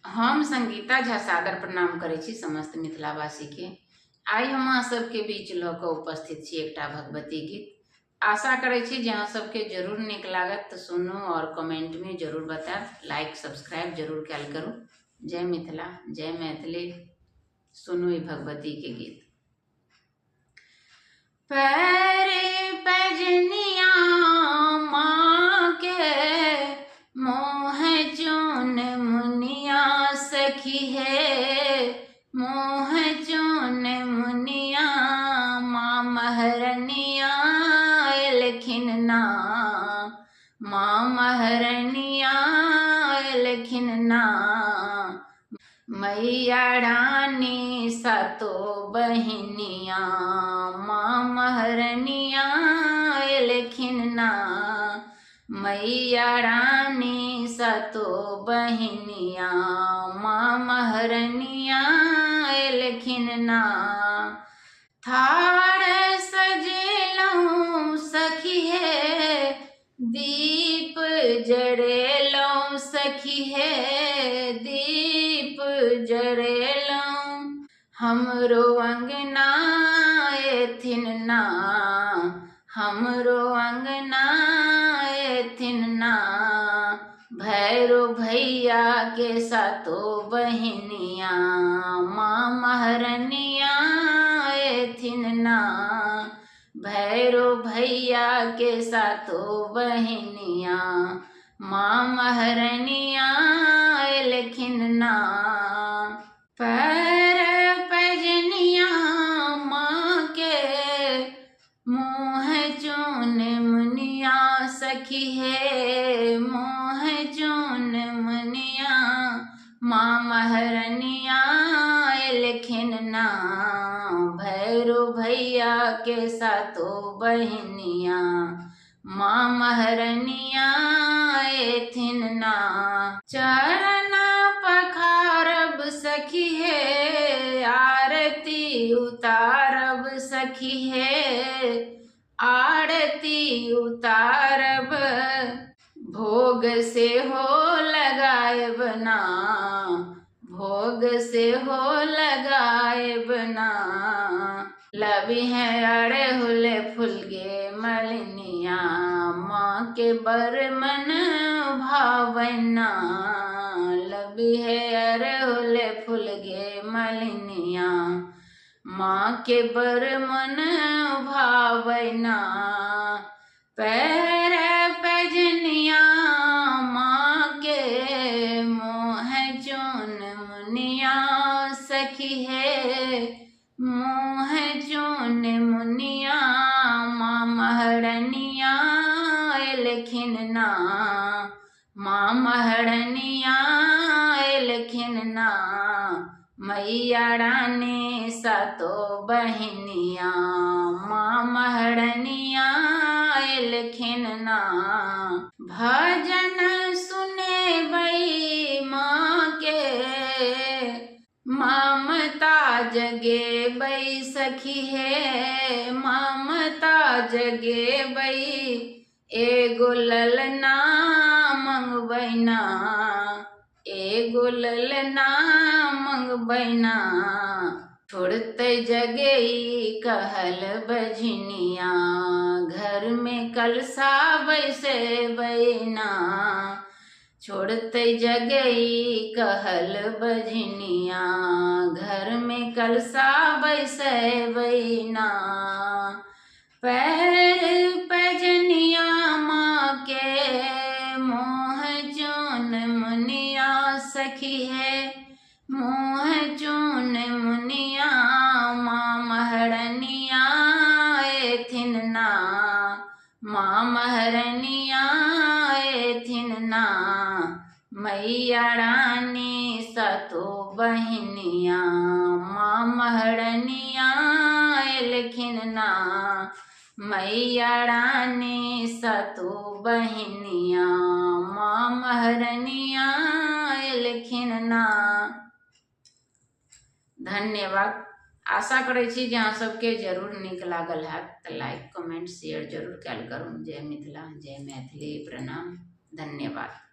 हम संगीता झा सादर प्रणाम करै छी समस्त मिथिलावासी के। आइ हम अहाँ सबके बीच लऽ कऽ उपस्थित छी एकटा भगवती गीत। आशा करै छी जे अहाँ सबके जरूर नीक लागत तऽ सुनू और कमेंट में जरूर बताएब। लाइक सब्सक्राइब जरूर कैल करू। जय मिथिला, जय मैथिली। सुनू ई भगवती के गीत। पैरे पैजनिया माँ के मोह चून मुनिया सखी है, मोह चून मुनिया माँ महरनिया एलखिन ना, माँ महरनिया एलखिन ना। मैया रानी सातो बहिनिया माँ महरनिया एलखिन ना, मैया रानी सातो बहिनिया माँ महरनिया एलखिन ना। थार सजेलौं सखी है, दीप जरेलौं सखी है, दीप जरेलौं। हमरो अंगना एथिन ना, हमरो अंगना एथिन ना। भैरो भैया के सातो बहिनिया माँ महरनिया एथिन ना, भैरो भैया के सातो बहिनिया माँ महरनिया एलखिन ना। पैर पैजनिया माँ के मोह चून मुनिया सखी है, मोह चून मुनिया माँ महरनिया एलखिन ना। भैरो भैया के सातो बहिनिया माँ महरनिया एथिन ना। चरण पखारब सखी है, आरती उतारब सखी है, आरती उतारब। भोग से हो लगाएब ना, भोग से हो लगाएब ना। लबी है अड़हुल फुलगे मलिनिया माँ के बरमन भावना, लबी है अड़हुल फुलगे मलिनिया माँ के बरमन भावना। पैर पैजनिया माँ के मोह चून मुनिया सखी है, मोह चून मुनिया माँ महरनिया एलखिन ना, माँ महरनिया एलखिन ना। मैया रानी सातो बहिनिया माँ महरनिया एलखिन ना। भजन सुने बई माँ के ममता जगे बई सखी है, ममता जगे बई। एगो ललना मंगबैना, एगो ललना मंगबैना। छोड़ते जगई कहल बजनिया, घर में कलसा बैसे बैना। छोड़ते जगई कहल बजनिया, घर में कलसा बैसे बैना। पैर पैजनिया माँ के मोह चून मुनिया सखी है, मोह चून मुनिया माँ महरनिया एथिन ना, माँ महरनिया एथिन ना। मैया रानी सातो बहिनिया माँ महरनिया एलखिन ना, मैया रानी सातो बहिनिया माँ महरनिया एलखिन ना। धन्यवाद। आशा करै छी जे अहाँ सबके जरूर नीक लागल हैत तऽ लाइक कमेंट शेयर जरूर कैल करू। जय मिथिला, जय मैथिली। प्रणाम, धन्यवाद।